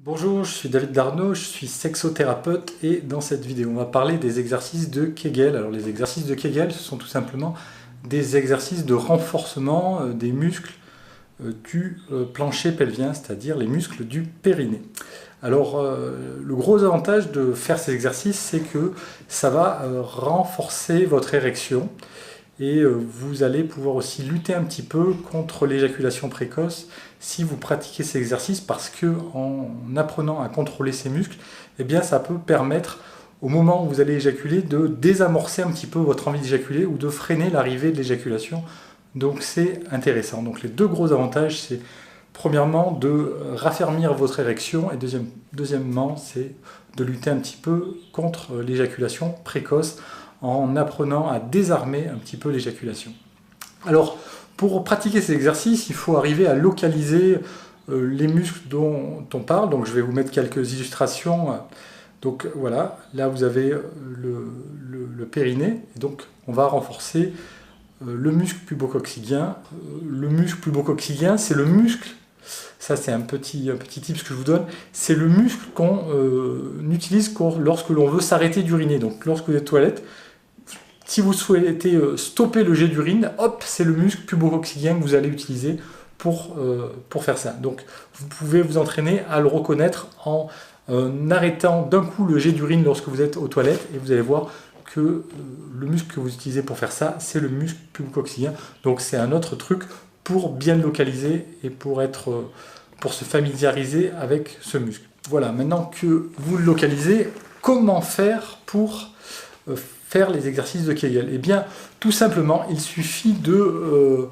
Bonjour, je suis David Darnaud, je suis sexothérapeute et dans cette vidéo on va parler des exercices de Kegel. Alors les exercices de Kegel ce sont tout simplement des exercices de renforcement des muscles du plancher pelvien, c'est-à-dire les muscles du périnée. Alors le gros avantage de faire ces exercices c'est que ça va renforcer votre érection et vous allez pouvoir aussi lutter un petit peu contre l'éjaculation précoce si vous pratiquez ces exercices, parce que en apprenant à contrôler ces muscles, eh bien ça peut permettre au moment où vous allez éjaculer de désamorcer un petit peu votre envie d'éjaculer ou de freiner l'arrivée de l'éjaculation. Donc c'est intéressant. Donc les deux gros avantages, c'est premièrement de raffermir votre érection et deuxièmement c'est de lutter un petit peu contre l'éjaculation précoce en apprenant à désarmer un petit peu l'éjaculation. Alors, pour pratiquer ces exercices, il faut arriver à localiser les muscles dont on parle. Donc, je vais vous mettre quelques illustrations. Donc, voilà, là vous avez le périnée. Et donc, on va renforcer le muscle pubococcygien. Le muscle pubococcygien, c'est le muscle. Ça, c'est un petit tip que je vous donne. C'est le muscle qu'on utilise lorsque l'on veut s'arrêter d'uriner. Donc, lorsque vous êtes aux toilettes, si vous souhaitez stopper le jet d'urine, hop, c'est le muscle pubococcygien que vous allez utiliser pour faire ça. Donc, vous pouvez vous entraîner à le reconnaître en arrêtant d'un coup le jet d'urine lorsque vous êtes aux toilettes et vous allez voir que le muscle que vous utilisez pour faire ça, c'est le muscle pubococcygien. Donc, c'est un autre truc pour bien le localiser et pour se familiariser avec ce muscle. Voilà, maintenant que vous le localisez, comment faire pour faire les exercices de Kegel? Eh bien, tout simplement, il suffit de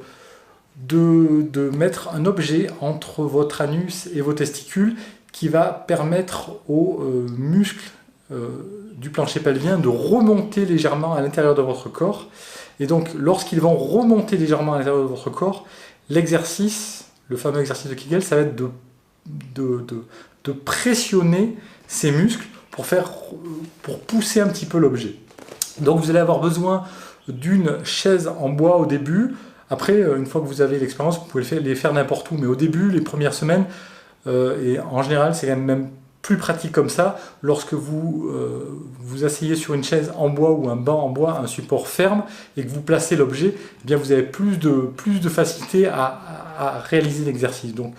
mettre un objet entre votre anus et vos testicules qui va permettre aux muscles du plancher pelvien de remonter légèrement à l'intérieur de votre corps. Et donc, lorsqu'ils vont remonter légèrement à l'intérieur de votre corps, l'exercice, le fameux exercice de Kegel, ça va être de pressionner ces muscles pour pousser un petit peu l'objet. Donc vous allez avoir besoin d'une chaise en bois au début. Après, une fois que vous avez l'expérience, vous pouvez les faire n'importe où. Mais au début, les premières semaines, et en général, c'est quand même plus pratique comme ça. Lorsque vous vous asseyez sur une chaise en bois ou un banc en bois, un support ferme, et que vous placez l'objet, eh bien vous avez plus de facilité à réaliser l'exercice. Donc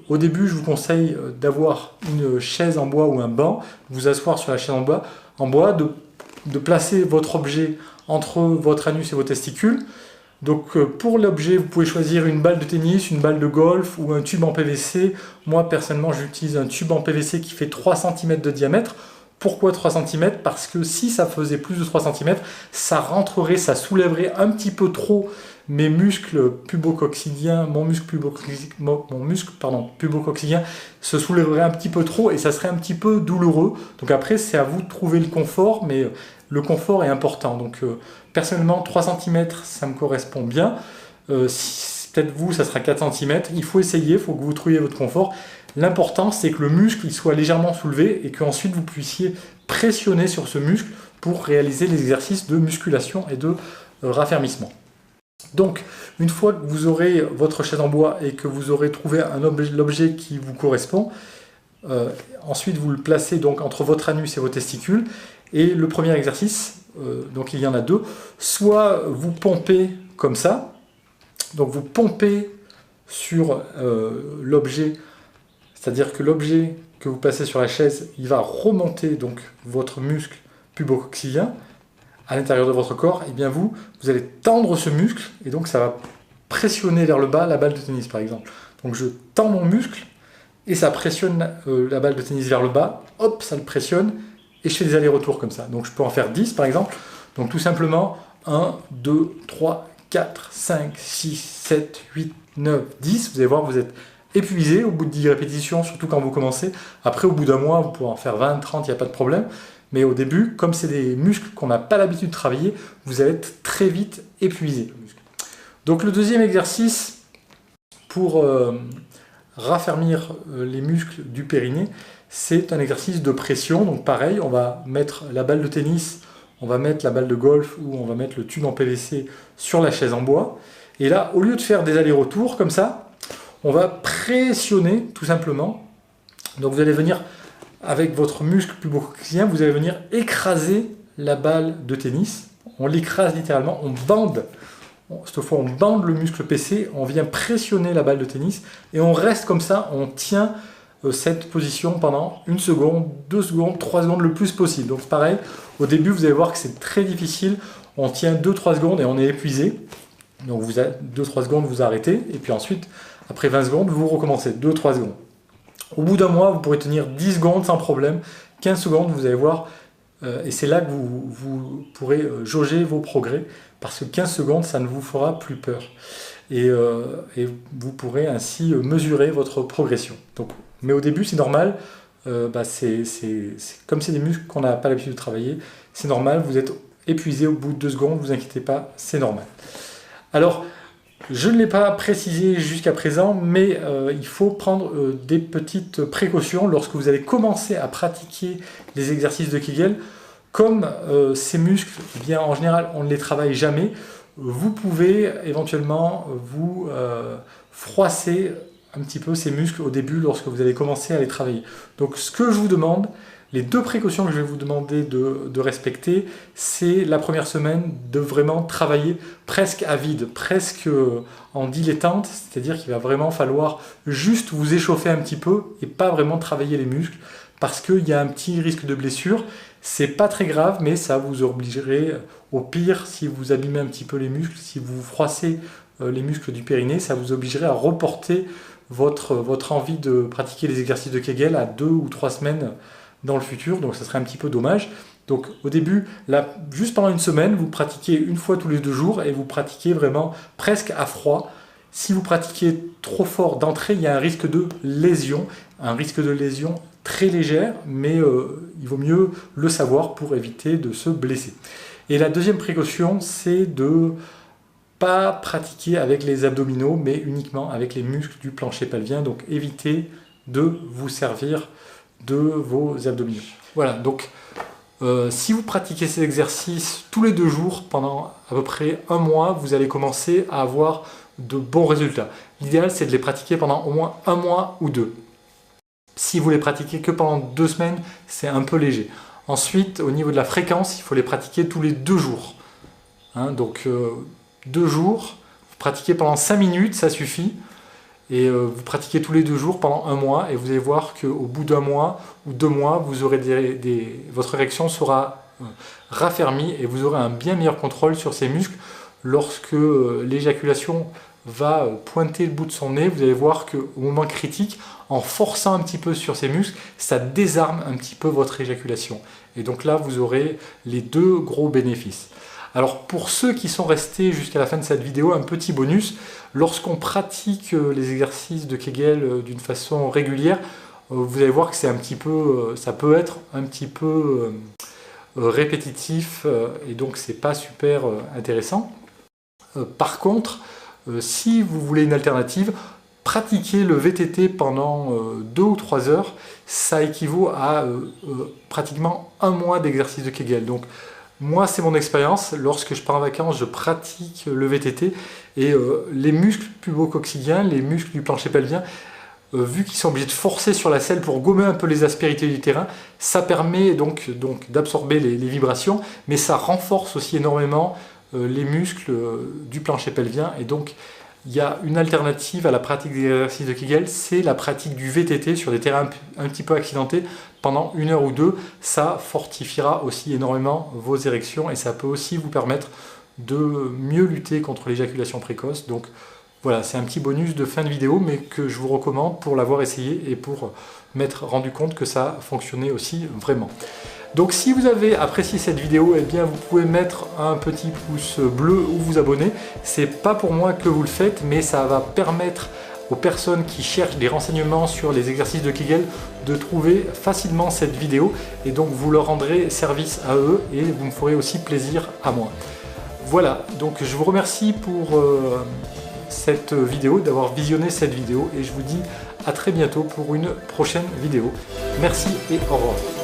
au début, je vous conseille d'avoir une chaise en bois ou un banc, vous asseoir sur la chaise en bois, de placer votre objet entre votre anus et vos testicules. Donc pour l'objet, vous pouvez choisir une balle de tennis, une balle de golf ou un tube en PVC. Moi personnellement, j'utilise un tube en PVC qui fait 3 cm de diamètre. Pourquoi 3 cm? Parce que si ça faisait plus de 3 cm, ça rentrerait, ça soulèverait un petit peu trop mes muscles pubococcygiens, mon muscle pubococcygien se soulèverait un petit peu trop et ça serait un petit peu douloureux. Donc après, c'est à vous de trouver le confort, mais le confort est important. Donc personnellement, 3 cm, ça me correspond bien. Peut-être vous, ça sera 4 cm. Il faut essayer, il faut que vous trouviez votre confort. L'important, c'est que le muscle il soit légèrement soulevé et qu'ensuite vous puissiez pressionner sur ce muscle pour réaliser les exercices de musculation et de raffermissement. Donc, une fois que vous aurez votre chaise en bois et que vous aurez trouvé l'objet qui vous correspond, ensuite vous le placez donc entre votre anus et vos testicules. Et le premier exercice, donc il y en a deux, soit vous pompez comme ça, donc vous pompez sur l'objet, c'est-à-dire que l'objet que vous passez sur la chaise, il va remonter donc votre muscle pubococcygien à l'intérieur de votre corps, et bien vous allez tendre ce muscle, et donc ça va pressionner vers le bas la balle de tennis par exemple. Donc je tends mon muscle, et ça pressionne la balle de tennis vers le bas, hop, ça le pressionne, et je fais des allers-retours comme ça. Donc je peux en faire 10 par exemple, donc tout simplement 1, 2, 3, 4, 5, 6, 7, 8, 9, 10, vous allez voir, vous êtes épuisé au bout de 10 répétitions, surtout quand vous commencez. Après, au bout d'un mois, vous pouvez en faire 20, 30, il n'y a pas de problème. Mais au début, comme c'est des muscles qu'on n'a pas l'habitude de travailler, vous allez être très vite épuisé. Donc le deuxième exercice pour raffermir les muscles du périnée, c'est un exercice de pression. Donc pareil, on va mettre la balle de tennis, on va mettre la balle de golf ou on va mettre le tube en PVC sur la chaise en bois. Et là, au lieu de faire des allers-retours comme ça, on va pressionner tout simplement Donc vous allez venir, avec votre muscle pubococcygien, vous allez venir écraser la balle de tennis. On l'écrase littéralement, on bande. Cette fois, on bande le muscle PC, on vient pressionner la balle de tennis et on reste comme ça, on tient cette position pendant 1 seconde, 2 secondes, 3 secondes le plus possible. Donc pareil, au début, vous allez voir que c'est très difficile. On tient 2-3 secondes et on est épuisé. Donc 2-3 secondes, vous arrêtez. Et puis ensuite, après 20 secondes, vous recommencez 2-3 secondes. Au bout d'un mois, vous pourrez tenir 10 secondes sans problème. 15 secondes, vous allez voir. Et c'est là que vous pourrez jauger vos progrès. Parce que 15 secondes, ça ne vous fera plus peur. Et vous pourrez ainsi mesurer votre progression. Donc, mais au début, c'est normal. Comme c'est des muscles qu'on n'a pas l'habitude de travailler, c'est normal. Vous êtes épuisé au bout de 2 secondes. Ne vous inquiétez pas, c'est normal. Alors, je ne l'ai pas précisé jusqu'à présent, mais il faut prendre des petites précautions lorsque vous allez commencer à pratiquer les exercices de Kegel. Comme ces muscles, eh bien, en général, on ne les travaille jamais, vous pouvez éventuellement vous froisser un petit peu ces muscles au début lorsque vous allez commencer à les travailler. Donc ce que je vous demande, les 2 précautions que je vais vous demander de respecter, c'est la première semaine de vraiment travailler presque à vide, presque en dilettante, c'est-à-dire qu'il va vraiment falloir juste vous échauffer un petit peu et pas vraiment travailler les muscles parce qu'il y a un petit risque de blessure. C'est pas très grave, mais ça vous obligerait, au pire, si vous abîmez un petit peu les muscles, si vous froissez les muscles du périnée, ça vous obligerait à reporter votre envie de pratiquer les exercices de Kegel à 2 ou 3 semaines dans le futur, donc ça serait un petit peu dommage. Donc au début, là, juste pendant 1 semaine, vous pratiquez 1 fois tous les 2 jours et vous pratiquez vraiment presque à froid. Si vous pratiquez trop fort d'entrée, il y a un risque de lésion très légère, mais il vaut mieux le savoir pour éviter de se blesser. Et la deuxième précaution, c'est de pas pratiquer avec les abdominaux, mais uniquement avec les muscles du plancher pelvien. Donc évitez de vous servir de vos abdominaux. Voilà, donc si vous pratiquez ces exercices tous les 2 jours pendant à peu près 1 mois, vous allez commencer à avoir de bons résultats. L'idéal, c'est de les pratiquer pendant au moins 1 mois ou 2. Si vous les pratiquez que pendant 2 semaines, c'est un peu léger. Ensuite, au niveau de la fréquence, il faut les pratiquer tous les 2 jours. Donc 2 jours, vous pratiquez pendant 5 minutes, ça suffit. Et vous pratiquez tous les 2 jours pendant 1 mois et vous allez voir qu'au bout d'1 mois ou 2 mois, vous aurez votre érection sera raffermie et vous aurez un bien meilleur contrôle sur ces muscles. Lorsque l'éjaculation va pointer le bout de son nez, vous allez voir qu'au moment critique, en forçant un petit peu sur ces muscles, ça désarme un petit peu votre éjaculation. Et donc là, vous aurez les 2 gros bénéfices. Alors pour ceux qui sont restés jusqu'à la fin de cette vidéo, un petit bonus. Lorsqu'on pratique les exercices de Kegel d'une façon régulière, vous allez voir que c'est un petit peu, ça peut être un petit peu répétitif et donc c'est pas super intéressant. Par contre, si vous voulez une alternative, pratiquer le VTT pendant 2 ou 3 heures, ça équivaut à pratiquement 1 mois d'exercice de Kegel. Donc moi, c'est mon expérience. Lorsque je pars en vacances, je pratique le VTT et les muscles pubococcygiens, les muscles du plancher pelvien, vu qu'ils sont obligés de forcer sur la selle pour gommer un peu les aspérités du terrain, ça permet donc d'absorber les vibrations, mais ça renforce aussi énormément les muscles du plancher pelvien. Et donc, il y a une alternative à la pratique des exercices de Kegel, c'est la pratique du VTT sur des terrains un petit peu accidentés pendant 1 heure ou 2. Ça fortifiera aussi énormément vos érections et ça peut aussi vous permettre de mieux lutter contre l'éjaculation précoce. Donc voilà, c'est un petit bonus de fin de vidéo, mais que je vous recommande pour l'avoir essayé et pour m'être rendu compte que ça fonctionnait aussi vraiment. Donc si vous avez apprécié cette vidéo, eh bien vous pouvez mettre un petit pouce bleu ou vous abonner. C'est pas pour moi que vous le faites, mais ça va permettre aux personnes qui cherchent des renseignements sur les exercices de Kegel de trouver facilement cette vidéo et donc vous leur rendrez service à eux et vous me ferez aussi plaisir à moi. Voilà, donc je vous remercie pour cette vidéo, d'avoir visionné cette vidéo et je vous dis à très bientôt pour une prochaine vidéo. Merci et au revoir.